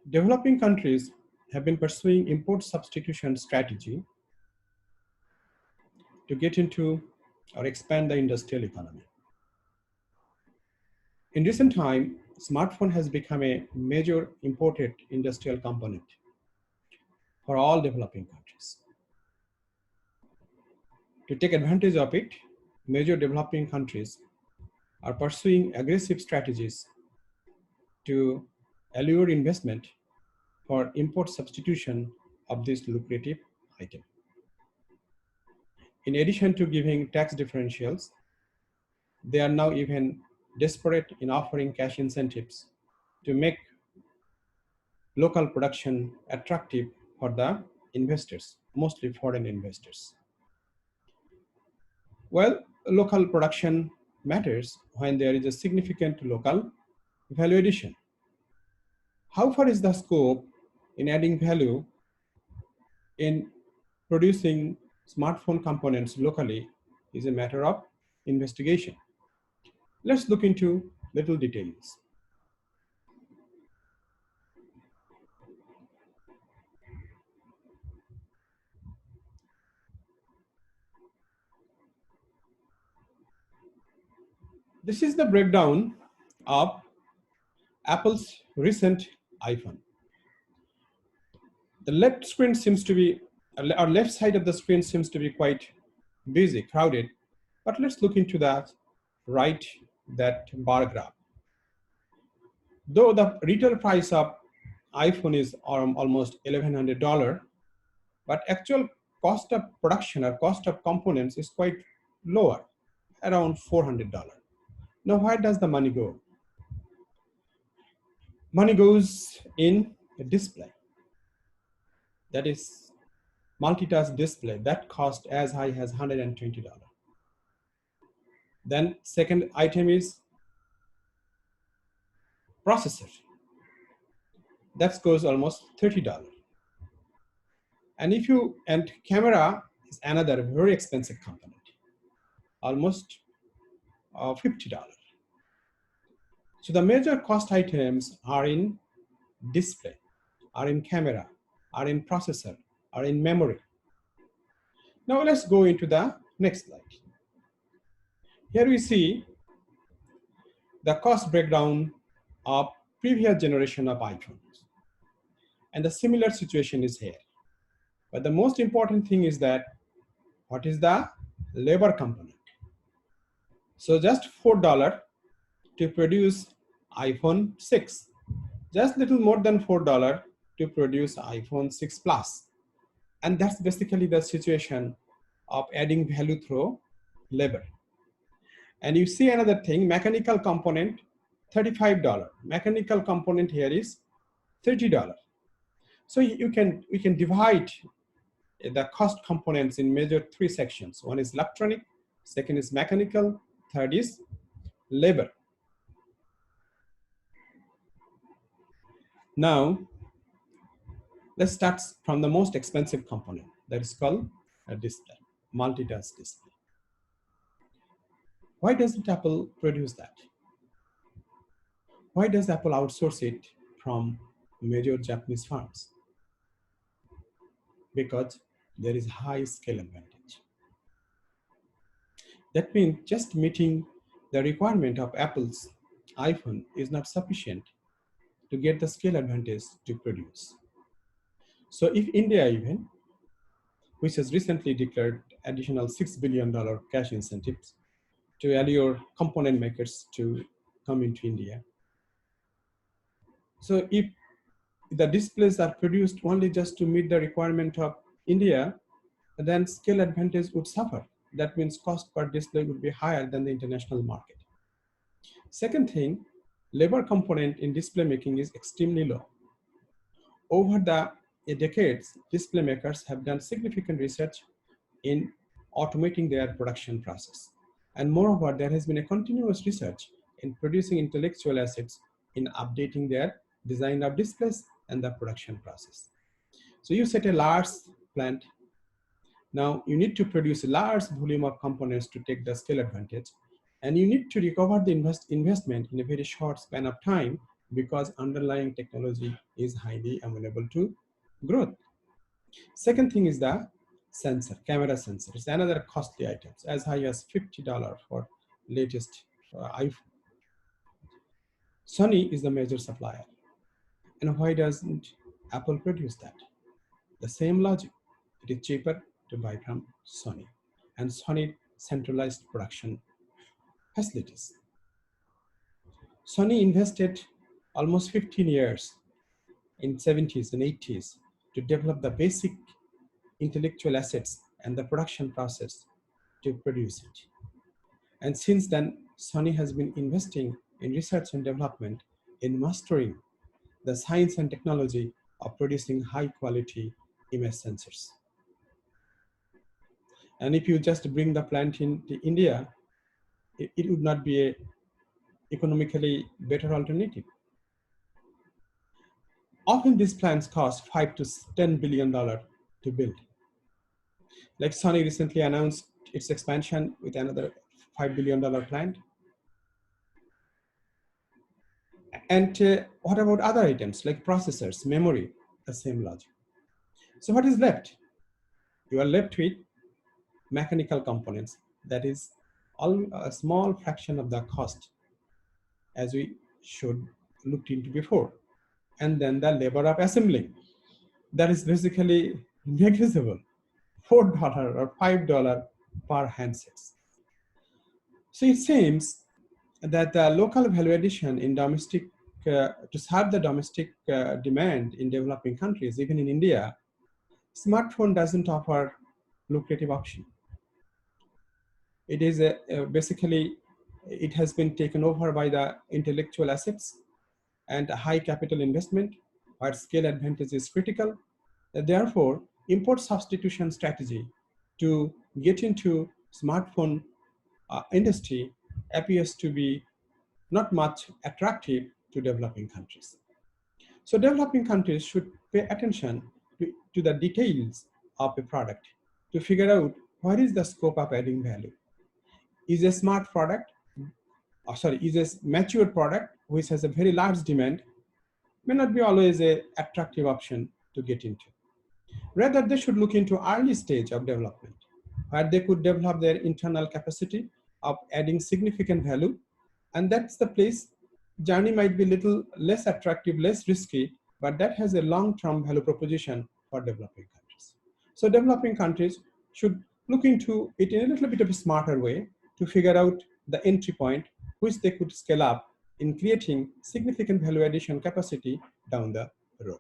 Developing countries have been pursuing import substitution strategy to get into or expand the industrial economy. In recent time, smartphone has become a major imported industrial component for all developing countries. To take advantage of it, major developing countries are pursuing aggressive strategies to allure investment for import substitution of this lucrative item. In addition to giving tax differentials, they are now even desperate in offering cash incentives to make local production attractive for the investors, mostly foreign investors. Well, local production matters when there is a significant local value addition. How far is the scope in adding value in producing smartphone components locally is a matter of investigation. Let's look into little details. This is the breakdown of Apple's recent iPhone. The left screen seems to be, or left side of the screen seems to be quite busy, crowded, but let's look into the right, that bar graph. Though the retail price of iPhone is almost $1,100, but actual cost of production or cost of components is quite lower, around $400. Now, where does the money go? Money goes in a display. That is multitask display that cost as high as $120. Then second item is processor. That goes almost $30. And camera is another very expensive component, almost $50. So the major cost items are in display, are in camera, are in processor, are in memory. Now let's go into the next slide. Here we see the cost breakdown of previous generation of iPhones. And the similar situation is here. But the most important thing is that what is the labor component? So just $4 to produce iPhone 6, just little more than $4 to produce iPhone 6 Plus. And that's basically the situation of adding value through labor. And you see another thing, mechanical component, $35. Mechanical component here is $30. So we can divide the cost components in major three sections. One is electronic, second is mechanical, third is labor. Now, let's start from the most expensive component, that is called a display, multitask display. Why doesn't Apple produce that? Why does Apple outsource it from major Japanese firms? Because there is high scale advantage. That means just meeting the requirement of Apple's iPhone is not sufficient to get the scale advantage to produce. So if India even, which has recently declared additional $6 billion cash incentives to allure component makers to come into India. So if the displays are produced only just to meet the requirement of India, then scale advantage would suffer. That means cost per display would be higher than the international market. Second thing, labor component in display making is extremely low. Over the decades, display makers have done significant research in automating their production process. And moreover, there has been a continuous research in producing intellectual assets in updating their design of displays and the production process. So you set a large plant. Now you need to produce a large volume of components to take the scale advantage, and you need to recover the investment in a very short span of time because underlying technology is highly amenable to growth. Second thing is the sensor, camera sensor. It's another costly item, as high as $50 for latest iPhone. Sony is the major supplier. And why doesn't Apple produce that? The same logic. It is cheaper to buy from Sony. And Sony centralized production facilities. Sony invested almost 15 years in 70s and 80s to develop the basic intellectual assets and the production process to produce it. And since then, Sony has been investing in research and development in mastering the science and technology of producing high quality image sensors. And if you just bring the plant into India, it would not be a economically better alternative. Often these plants cost $5 to $10 billion to build. Like Sony recently announced its expansion with another $5 billion plant. And what about other items like processors, memory, the same logic. So what is left? You are left with mechanical components, that is a small fraction of the cost as we should looked into before. And then the labor of assembling, that is basically negligible, $4 or $5 per handsets. So it seems that the local value addition in domestic, to serve the domestic demand in developing countries, even in India, smartphone doesn't offer lucrative option. It is basically, it has been taken over by the intellectual assets and a high capital investment, where scale advantage is critical. Therefore, import substitution strategy to get into smartphone industry appears to be not much attractive to developing countries. So developing countries should pay attention to the details of a product to figure out what is the scope of adding value. Is a smart product, is a mature product which has a very large demand, may not be always an attractive option to get into. Rather, they should look into early stage of development, where they could develop their internal capacity of adding significant value. And that's the place journey might be a little less attractive, less risky, but that has a long-term value proposition for developing countries. So developing countries should look into it in a little bit of a smarter way to figure out the entry point which they could scale up in creating significant value addition capacity down the road.